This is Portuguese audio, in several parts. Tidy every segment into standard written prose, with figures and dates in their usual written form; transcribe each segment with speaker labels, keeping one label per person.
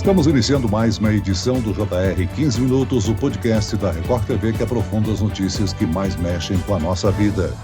Speaker 1: Estamos iniciando mais uma edição do JR 15 Minutos, o podcast da Record TV que aprofunda as notícias que mais mexem com a nossa vida.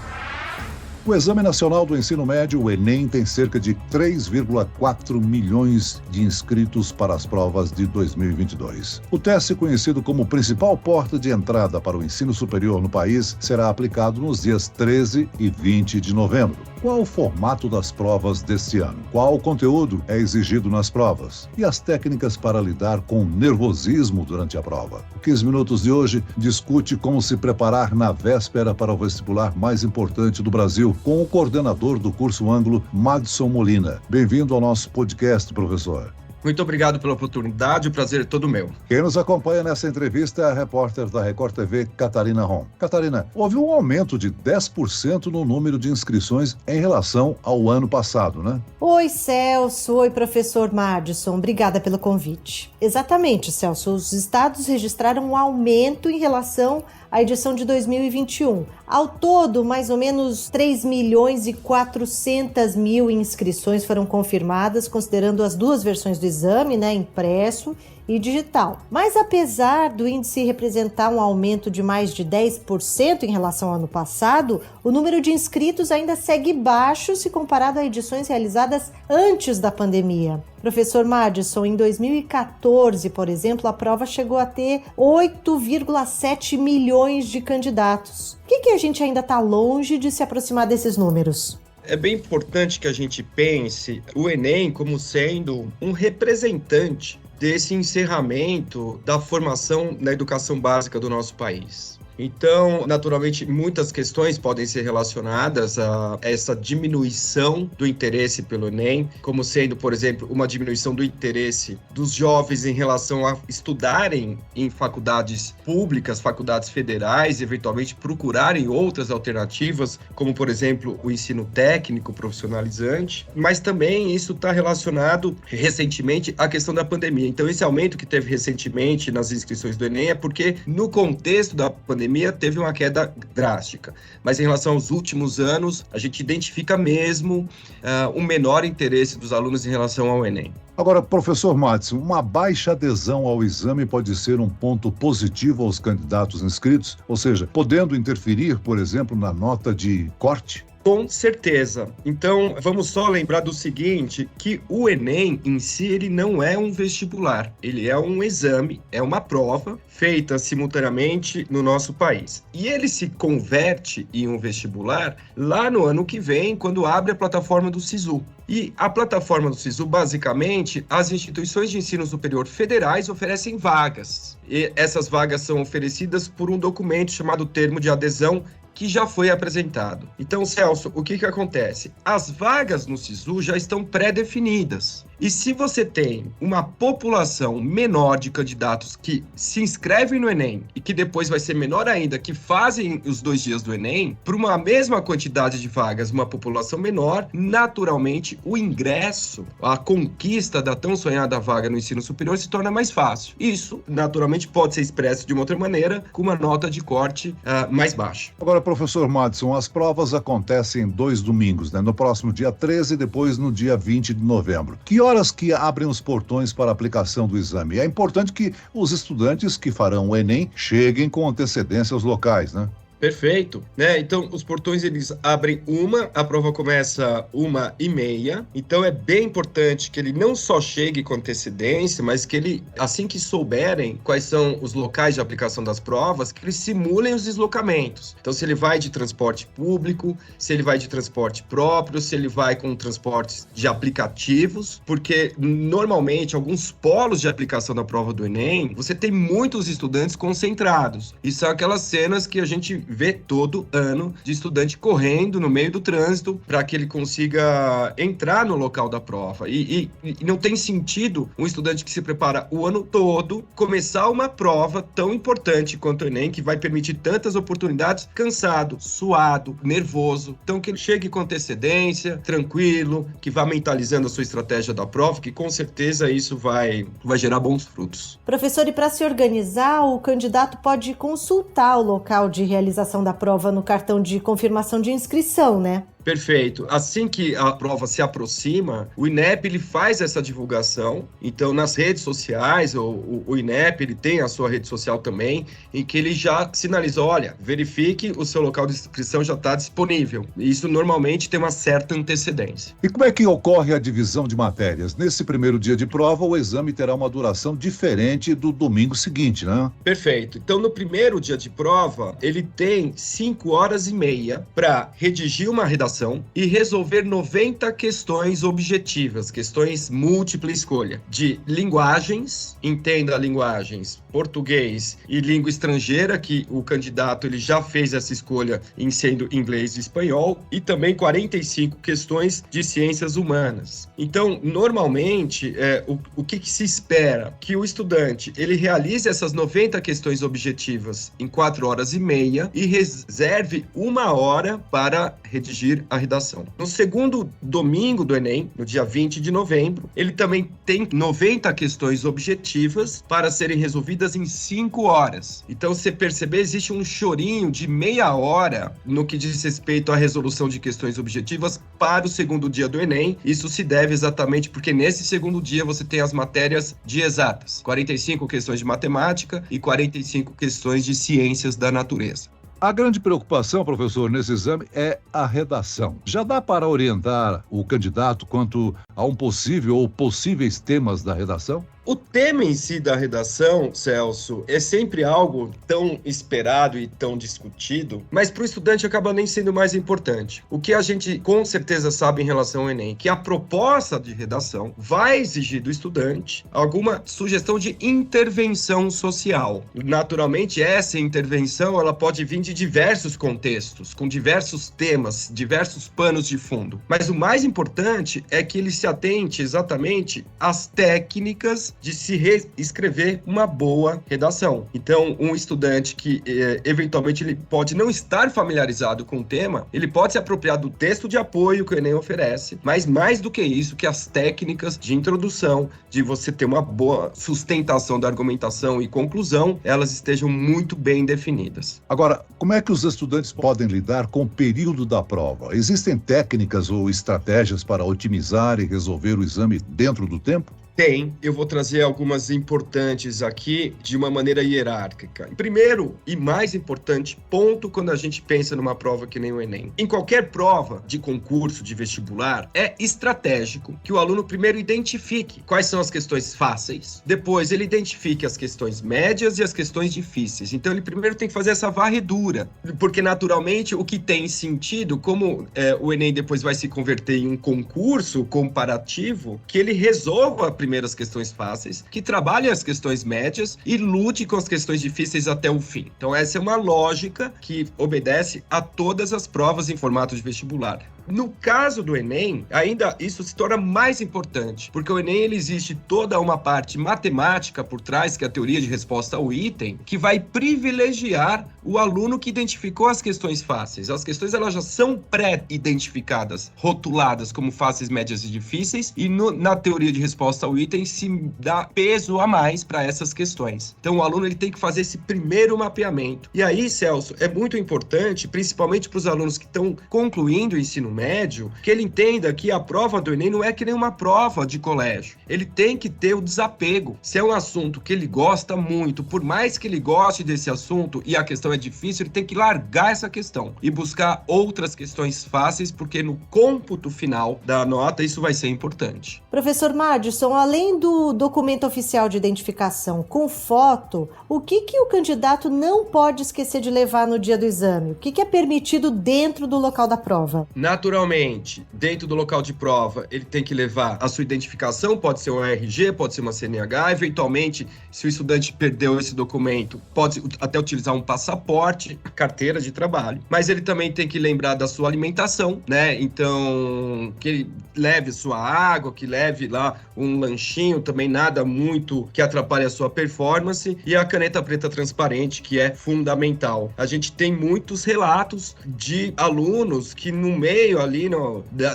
Speaker 1: O Exame Nacional do Ensino Médio, o Enem, tem cerca de 3,4 milhões de inscritos para as provas de 2022. O teste, conhecido como principal porta de entrada para o ensino superior no país, será aplicado nos dias 13 e 20 de novembro. Qual o formato das provas deste ano? Qual conteúdo é exigido nas provas? E as técnicas para lidar com o nervosismo durante a prova? O 15 Minutos de hoje discute como se preparar na véspera para o vestibular mais importante do Brasil, com o coordenador do curso Ângulo, Madison Molina. Bem-vindo ao nosso podcast, professor.
Speaker 2: Muito obrigado pela oportunidade, o prazer é todo meu.
Speaker 1: Quem nos acompanha nessa entrevista é a repórter da Record TV, Catarina Rom. Catarina, houve um aumento de 10% no número de inscrições em relação ao ano passado, né?
Speaker 3: Oi, Celso. Oi, professor Madison. Obrigada pelo convite. Exatamente, Celso. Os estados registraram um aumento em relação à edição de 2021. Ao todo, mais ou menos 3.400.000 inscrições foram confirmadas, considerando as duas versões do exame, impresso e digital. Mas apesar do índice representar um aumento de mais de 10% em relação ao ano passado, o número de inscritos ainda segue baixo se comparado a edições realizadas antes da pandemia. Professor Madison, em 2014, por exemplo, a prova chegou a ter 8,7 milhões de candidatos. Por que a gente ainda está longe de se aproximar desses números?
Speaker 2: É bem importante que a gente pense o Enem como sendo um representante desse encerramento da formação na educação básica do nosso país. Então, naturalmente, muitas questões podem ser relacionadas a essa diminuição do interesse pelo Enem, como sendo, por exemplo, uma diminuição do interesse dos jovens em relação a estudarem em faculdades públicas, faculdades federais, eventualmente procurarem outras alternativas, como, por exemplo, o ensino técnico profissionalizante, mas também isso está relacionado recentemente à questão da pandemia. Então, esse aumento que teve recentemente nas inscrições do Enem é porque, no contexto da pandemia, teve uma queda drástica, mas em relação aos últimos anos, a gente identifica mesmo um menor interesse dos alunos em relação ao Enem.
Speaker 1: Agora, professor Madison, uma baixa adesão ao exame pode ser um ponto positivo aos candidatos inscritos, ou seja, podendo interferir, por exemplo, na nota de corte?
Speaker 2: Com certeza. Então, vamos só lembrar do seguinte, que o Enem em si, ele não é um vestibular. Ele é um exame, é uma prova feita simultaneamente no nosso país. E ele se converte em um vestibular lá no ano que vem, quando abre a plataforma do SISU. E a plataforma do SISU, basicamente, as instituições de ensino superior federais oferecem vagas. E essas vagas são oferecidas por um documento chamado Termo de Adesão, que já foi apresentado. Então, Celso, o que acontece? As vagas no SISU já estão pré-definidas. E se você tem uma população menor de candidatos que se inscrevem no Enem e que depois vai ser menor ainda, que fazem os 2 dias do Enem, para uma mesma quantidade de vagas, uma população menor, naturalmente o ingresso, a conquista da tão sonhada vaga no ensino superior se torna mais fácil. Isso, naturalmente, pode ser expresso de uma outra maneira, com uma nota de corte mais baixa.
Speaker 1: Agora, professor Madison, as provas acontecem em 2 domingos, no próximo dia 13 e depois no dia 20 de novembro. Que horas que abrem os portões para a aplicação do exame? É importante que os estudantes que farão o Enem cheguem com antecedência aos locais, né?
Speaker 2: Perfeito, Então, os portões, eles abrem a prova começa 1h30, então é bem importante que ele não só chegue com antecedência, mas que ele, assim que souberem quais são os locais de aplicação das provas, que eles simulem os deslocamentos. Então, se ele vai de transporte público, se ele vai de transporte próprio, se ele vai com transportes de aplicativos, porque normalmente alguns polos de aplicação da prova do Enem, você tem muitos estudantes concentrados, e são aquelas cenas que a gente vê todo ano de estudante correndo no meio do trânsito para que ele consiga entrar no local da prova. E não tem sentido um estudante que se prepara o ano todo começar uma prova tão importante quanto o Enem, que vai permitir tantas oportunidades, cansado, suado, nervoso. Então, que ele chegue com antecedência, tranquilo, que vá mentalizando a sua estratégia da prova, que com certeza isso vai gerar bons frutos.
Speaker 3: Professor, e para se organizar, o candidato pode consultar o local de realização da prova no cartão de confirmação de inscrição, né?
Speaker 2: Perfeito. Assim que a prova se aproxima, o INEP ele faz essa divulgação. Então, nas redes sociais, o INEP ele tem a sua rede social também, em que ele já sinaliza, olha, verifique o seu local de inscrição já está disponível. Isso normalmente tem uma certa antecedência.
Speaker 1: E como é que ocorre a divisão de matérias? Nesse primeiro dia de prova, o exame terá uma duração diferente do domingo seguinte, né?
Speaker 2: Perfeito. Então, no primeiro dia de prova, ele tem 5 horas e meia para redigir uma redação e resolver 90 questões objetivas, questões múltipla escolha, de linguagens, entenda linguagens, português e língua estrangeira, que o candidato ele já fez essa escolha em sendo inglês e espanhol, e também 45 questões de ciências humanas. Então, normalmente, o que se espera? Que o estudante ele realize essas 90 questões objetivas em 4 horas e meia e reserve 1 hora para redigir a redação. No segundo domingo do Enem, no dia 20 de novembro, ele também tem 90 questões objetivas para serem resolvidas em 5 horas. Então, você perceber, existe um chorinho de meia hora no que diz respeito à resolução de questões objetivas para o segundo dia do Enem. Isso se deve exatamente porque nesse segundo dia você tem as matérias de exatas, 45 questões de matemática e 45 questões de ciências da natureza.
Speaker 1: A grande preocupação, professor, nesse exame é a redação. Já dá para orientar o candidato quanto a um possível ou possíveis temas da redação?
Speaker 2: O tema em si da redação, Celso, é sempre algo tão esperado e tão discutido, mas para o estudante acaba nem sendo mais importante. O que a gente com certeza sabe em relação ao Enem, que a proposta de redação vai exigir do estudante alguma sugestão de intervenção social. Naturalmente, essa intervenção ela pode vir de diversos contextos, com diversos temas, diversos panos de fundo. Mas o mais importante é que ele se atente exatamente às técnicas de se reescrever uma boa redação. Então, um estudante que eventualmente ele pode não estar familiarizado com o tema, ele pode se apropriar do texto de apoio que o Enem oferece, mas mais do que isso, que as técnicas de introdução, de você ter uma boa sustentação da argumentação e conclusão, elas estejam muito bem definidas.
Speaker 1: Agora, como é que os estudantes podem lidar com o período da prova? Existem técnicas ou estratégias para otimizar e resolver o exame dentro do tempo?
Speaker 2: Tem, eu vou trazer algumas importantes aqui de uma maneira hierárquica. Primeiro e mais importante ponto quando a gente pensa numa prova que nem o Enem. Em qualquer prova de concurso, de vestibular, é estratégico que o aluno primeiro identifique quais são as questões fáceis, depois ele identifique as questões médias e as questões difíceis. Então ele primeiro tem que fazer essa varredura, porque naturalmente o que tem sentido, como o Enem depois vai se converter em um concurso comparativo, que ele resolva primeiro as questões fáceis, que trabalhe as questões médias e lute com as questões difíceis até o fim. Então essa é uma lógica que obedece a todas as provas em formato de vestibular. No caso do Enem, ainda isso se torna mais importante, porque o Enem ele existe toda uma parte matemática por trás, que é a teoria de resposta ao item, que vai privilegiar o aluno que identificou as questões fáceis. As questões elas já são pré-identificadas, rotuladas como fáceis, médias e difíceis, e na teoria de resposta ao item se dá peso a mais para essas questões. Então o aluno ele tem que fazer esse primeiro mapeamento. E aí, Celso, é muito importante, principalmente para os alunos que estão concluindo o ensino médio, que ele entenda que a prova do Enem não é que nem uma prova de colégio. Ele tem que ter o desapego. Se é um assunto que ele gosta muito, por mais que ele goste desse assunto e a questão é difícil, ele tem que largar essa questão e buscar outras questões fáceis, porque no cômputo final da nota isso vai ser importante.
Speaker 3: Professor Madison, além do documento oficial de identificação com foto, o que o candidato não pode esquecer de levar no dia do exame? O que é permitido dentro do local da prova?
Speaker 2: Naturalmente, dentro do local de prova, ele tem que levar a sua identificação, pode ser um RG, pode ser uma CNH, eventualmente, se o estudante perdeu esse documento, pode até utilizar um passaporte, carteira de trabalho, mas ele também tem que lembrar da sua alimentação, né? Então, que ele leve sua água, que leve lá um lanchinho, também nada muito que atrapalhe a sua performance, e a caneta preta transparente, que é fundamental. A gente tem muitos relatos de alunos que no meio meio ali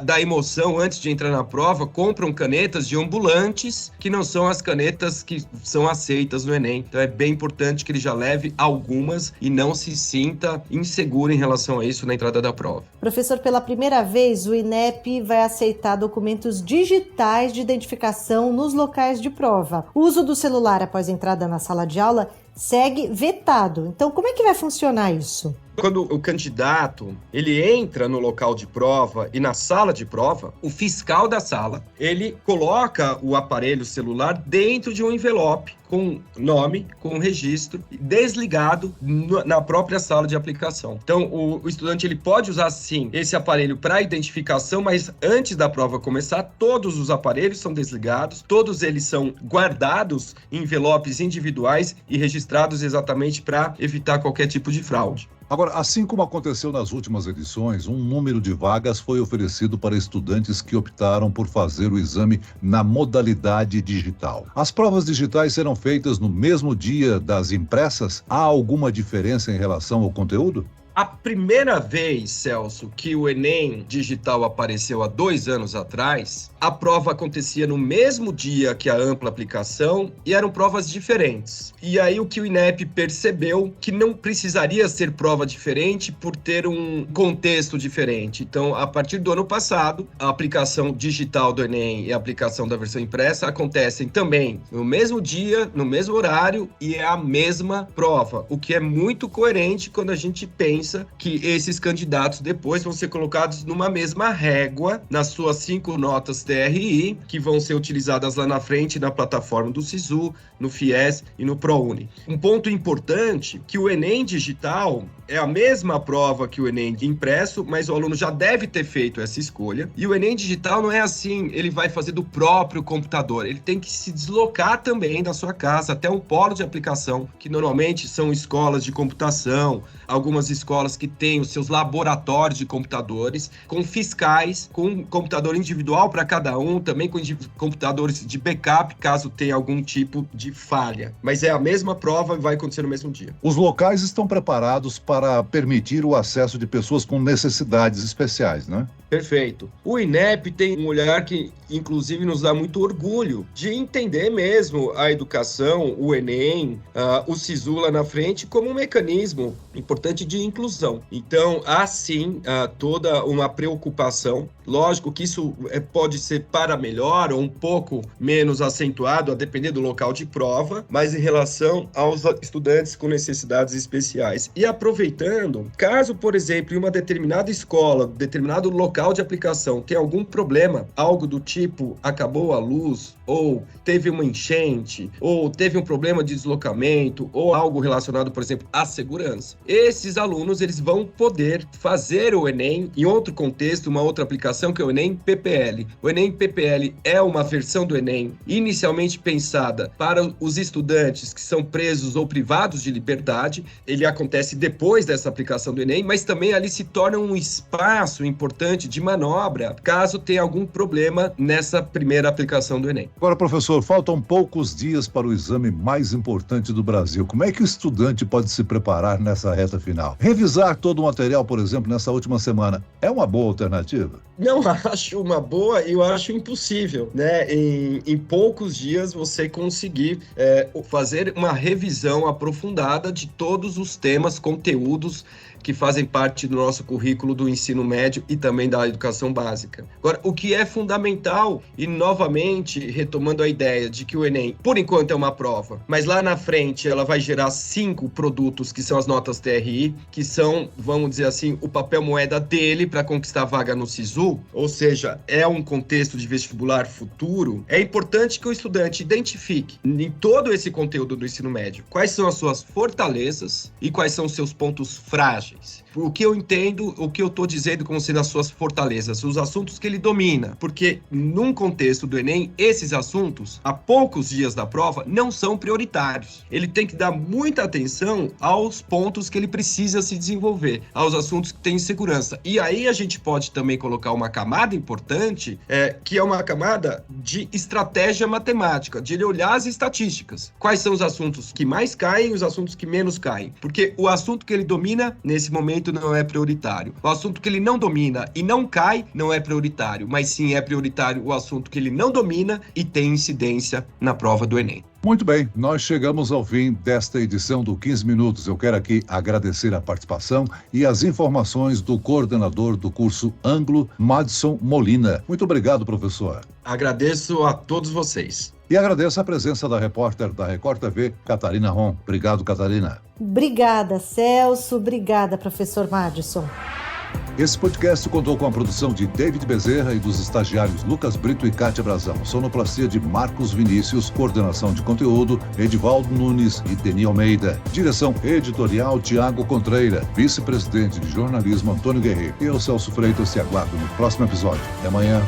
Speaker 2: da emoção antes de entrar na prova, compram canetas de ambulantes, que não são as canetas que são aceitas no Enem. Então é bem importante que ele já leve algumas e não se sinta inseguro em relação a isso na entrada da prova.
Speaker 3: Professor, pela primeira vez, o INEP vai aceitar documentos digitais de identificação nos locais de prova. O uso do celular após a entrada na sala de aula segue vetado. Então, como é que vai funcionar isso?
Speaker 2: Quando o candidato, ele entra no local de prova e na sala de prova, o fiscal da sala, ele coloca o aparelho celular dentro de um envelope com nome, com registro, desligado na própria sala de aplicação. Então, o estudante ele pode usar, sim, esse aparelho para identificação, mas antes da prova começar, todos os aparelhos são desligados, todos eles são guardados em envelopes individuais e registrados exatamente para evitar qualquer tipo de fraude.
Speaker 1: Agora, assim como aconteceu nas últimas edições, um número de vagas foi oferecido para estudantes que optaram por fazer o exame na modalidade digital. As provas digitais serão feitas no mesmo dia das impressas? Há alguma diferença em relação ao conteúdo?
Speaker 2: A primeira vez, Celso, que o Enem digital apareceu há 2 anos atrás, a prova acontecia no mesmo dia que a ampla aplicação e eram provas diferentes. E aí o que o INEP percebeu que não precisaria ser prova diferente por ter um contexto diferente. Então, a partir do ano passado, a aplicação digital do Enem e a aplicação da versão impressa acontecem também no mesmo dia, no mesmo horário e é a mesma prova, o que é muito coerente quando a gente pensa que esses candidatos depois vão ser colocados numa mesma régua nas suas 5 notas TRI, que vão ser utilizadas lá na frente na plataforma do SISU, no FIES e no ProUni. Um ponto importante, que o Enem digital é a mesma prova que o Enem impresso, mas o aluno já deve ter feito essa escolha. E o Enem digital não é assim, ele vai fazer do próprio computador, ele tem que se deslocar também da sua casa até um polo de aplicação, que normalmente são escolas de computação, algumas escolas que têm os seus laboratórios de computadores, com fiscais, com computador individual para cada um, também com computadores de backup, caso tenha algum tipo de falha. Mas é a mesma prova e vai acontecer no mesmo dia.
Speaker 1: Os locais estão preparados para permitir o acesso de pessoas com necessidades especiais, né?
Speaker 2: Perfeito. O INEP tem um olhar que, inclusive, nos dá muito orgulho de entender mesmo a educação, o Enem, o SISU lá na frente, como um mecanismo importante de inclusão. Então, há sim toda uma preocupação. Lógico que isso pode ser para melhor ou um pouco menos acentuado, a depender do local de prova, mas em relação aos estudantes com necessidades especiais. E aproveitando, caso, por exemplo, em uma determinada escola, determinado local de aplicação tem algum problema, algo do tipo acabou a luz, ou teve uma enchente, ou teve um problema de deslocamento, ou algo relacionado, por exemplo, à segurança. Esses alunos, eles vão poder fazer o Enem em outro contexto, uma outra aplicação que é o Enem PPL. O Enem PPL é uma versão do Enem inicialmente pensada para os estudantes que são presos ou privados de liberdade. Ele acontece depois dessa aplicação do Enem, mas também ali se torna um espaço importante de manobra, caso tenha algum problema nessa primeira aplicação do Enem.
Speaker 1: Agora, professor, faltam poucos dias para o exame mais importante do Brasil. Como é que o estudante pode se preparar nessa reta final? Revisar todo o material, por exemplo, nessa última semana, é uma boa alternativa?
Speaker 2: Não acho uma boa, eu acho impossível, né? Em poucos dias você conseguir fazer uma revisão aprofundada de todos os temas, conteúdos que fazem parte do nosso currículo do ensino médio e também da educação básica. Agora, o que é fundamental, e novamente retomando a ideia de que o Enem, por enquanto, é uma prova, mas lá na frente ela vai gerar 5 produtos que são as notas TRI, que são, vamos dizer assim, o papel moeda dele para conquistar a vaga no SISU, ou seja, é um contexto de vestibular futuro. É importante que o estudante identifique em todo esse conteúdo do ensino médio quais são as suas fortalezas e quais são os seus pontos frágeis. O que eu entendo, o que eu estou dizendo como sendo as suas fortalezas, os assuntos que ele domina, porque num contexto do Enem, esses assuntos, há poucos dias da prova, não são prioritários. Ele tem que dar muita atenção aos pontos que ele precisa se desenvolver, aos assuntos que têm segurança. E aí a gente pode também colocar uma camada importante, que é uma camada de estratégia matemática, de ele olhar as estatísticas. Quais são os assuntos que mais caem e os assuntos que menos caem? Porque o assunto que ele domina nesse nesse momento não é prioritário. O assunto que ele não domina e não cai não é prioritário, mas sim é prioritário o assunto que ele não domina e tem incidência na prova do Enem.
Speaker 1: Muito bem, nós chegamos ao fim desta edição do 15 Minutos. Eu quero aqui agradecer a participação e as informações do coordenador do curso Anglo, Madison Molina. Muito obrigado, professor.
Speaker 2: Agradeço a todos vocês.
Speaker 1: E agradeço a presença da repórter da Record TV, Catarina Ron. Obrigado, Catarina.
Speaker 3: Obrigada, Celso. Obrigada, professor Madison.
Speaker 1: Esse podcast contou com a produção de David Bezerra e dos estagiários Lucas Brito e Kátia Brazão. Sonoplastia de Marcos Vinícius, coordenação de conteúdo, Edivaldo Nunes e Deni Almeida. Direção editorial, Tiago Contreira. Vice-presidente de jornalismo, Antônio Guerreiro. Eu, Celso Freitas, te aguardo no próximo episódio. Até amanhã.